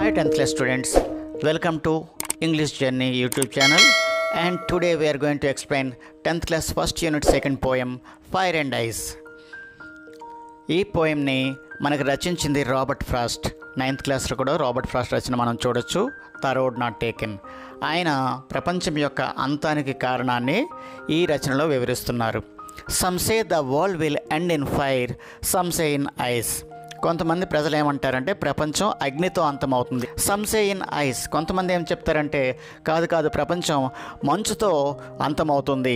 Hi 10th class students, welcome to English Journey YouTube channel, and today we are going to explain 10th class first unit second poem Fire and Ice. ఈ పోయంని మనకు రచించింది Robert Frost. 9th క్లాస్లో కూడా Robert Frost రచన మనం చూడొచ్చు, the road not taken. ఆయన ప్రపంచం యొక్క అంతానికి కారణాన్ని ఈ రచనలో వివరిస్తున్నారు. Some say the world will end in fire, some say in ice. కొంతమంది ప్రజలు ఏమంటారంటే ప్రపంచం అగ్నితో అంతమవుతుంది. Some say in ice. కొంతమంది ఏం చెప్తారంటే కాదు ప్రపంచం మంచుతో అంతమవుతుంది.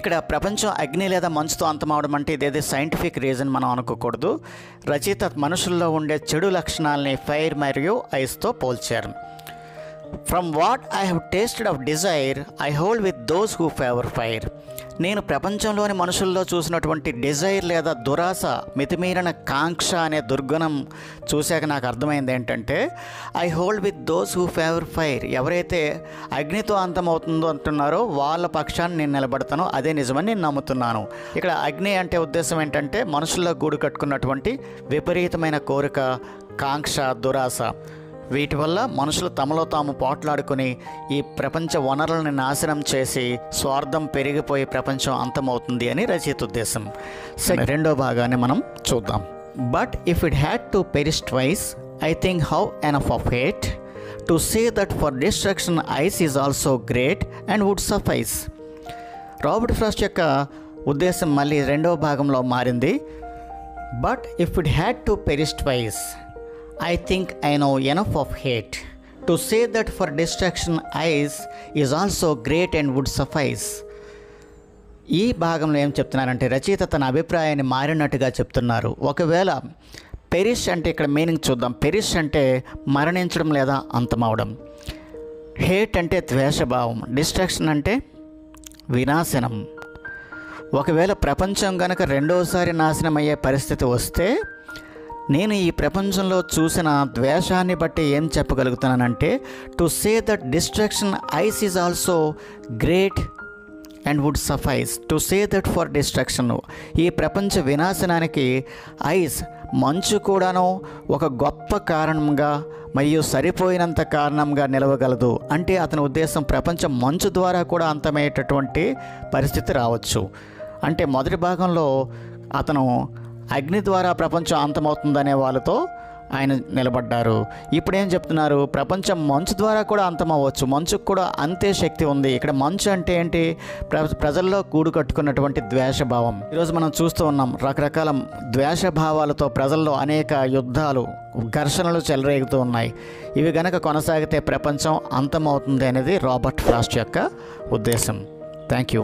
ఇక్కడ ప్రపంచం అగ్ని లేదా మంచుతో అంతమవడం అంటే ఇదేదో సైంటిఫిక్ రీజన్ మనం అనుకోకూడదు. రచయిత మనుషుల్లో ఉండే చెడు లక్షణాలని ఫైర్ మరియు ఐస్తో పోల్చారు. From what I have tasted of desire I hold with those who favour fire. నేను ప్రపంచంలోని మనుషుల్లో చూసినటువంటి డిజైర్ లేదా దురాశ, మితిమీరిన కాంక్ష అనే దుర్గుణం చూశాక నాకు అర్థమైంది ఏంటంటే I hold with those who favour fire. ఎవరైతే అగ్నితో అంతమవుతుందో అంటున్నారో వాళ్ళ పక్షాన్ని నేను నిలబడతాను, అదే నిజమని నేను నమ్ముతున్నాను. ఇక్కడ అగ్ని అంటే ఉద్దేశం ఏంటంటే మనుషుల్లో గూడు కట్టుకున్నటువంటి విపరీతమైన కోరిక, కాంక్ష, దురాశ. వీటి వల్ల మనుషులు తమలో తాము పోట్లాడుకుని ఈ ప్రపంచ వనరులను నాశనం చేసి స్వార్థం పెరిగిపోయి ప్రపంచం అంతమవుతుంది అని రచయిత ఉద్దేశం. రెండో భాగాన్ని మనం చూద్దాం. But if it had to perish twice I think how enough of hate to say that for destruction ice is also great and would suffice. Robert Frost యొక్క ఉద్దేశం మళ్ళీ రెండవ భాగంలో మారింది. But if it had to perish twice I think I know enough of hate to say that for destruction ice is also great and would suffice. ఈ భాగంలో ఏం చెప్తున్నారంటే రచయిత తన అభిప్రాయాన్ని మారినట్టుగా చెప్తున్నారు. ఒకవేళ పెరిష్ అంటే ఇక్కడ మీనింగ్ చూద్దాం. పెరిష్ అంటే మరణించడం లేదా అంతమవడం. హేట్ అంటే ద్వేషభావం. డిస్ట్రక్షన్ అంటే వినాశనం. ఒకవేళ ప్రపంచం కనుక రెండోసారి నాశనం అయ్యే పరిస్థితి వస్తే నేను ఈ ప్రపంచంలో చూసిన ద్వేషాన్ని బట్టి ఏం చెప్పగలుగుతున్నానంటే to say that destruction ice is also great and would suffice. To say that for destruction, ఈ ప్రపంచ వినాశనానికి ఐస్, మంచు కూడాను ఒక గొప్ప కారణంగా మరియు సరిపోయినంత కారణంగా నిలవగలదు. అంటే అతని ఉద్దేశం ప్రపంచం మంచు ద్వారా కూడా అంతమయ్యేటటువంటి పరిస్థితి రావచ్చు. అంటే మొదటి భాగంలో అతను అగ్ని ద్వారా ప్రపంచం అంతమవుతుందనే వాళ్ళతో ఆయన నిలబడ్డారు. ఇప్పుడేం చెప్తున్నారు, ప్రపంచం మంచు ద్వారా కూడా అంతమవ్వచ్చు, మంచుకు కూడా అంతే శక్తి ఉంది. ఇక్కడ మంచు అంటే ఏంటి, ప్రజల్లో కూడు కట్టుకున్నటువంటి ద్వేషభావం. ఈరోజు మనం చూస్తూ ఉన్నాం రకరకాల ద్వేషభావాలతో ప్రజల్లో అనేక యుద్ధాలు, ఘర్షణలు చెలరేగుతూ ఉన్నాయి. ఇవి గనక కొనసాగితే ప్రపంచం అంతమవుతుంది అనేది రాబర్ట్ ఫ్రాస్ట్ యొక్క ఉద్దేశం. Thank you.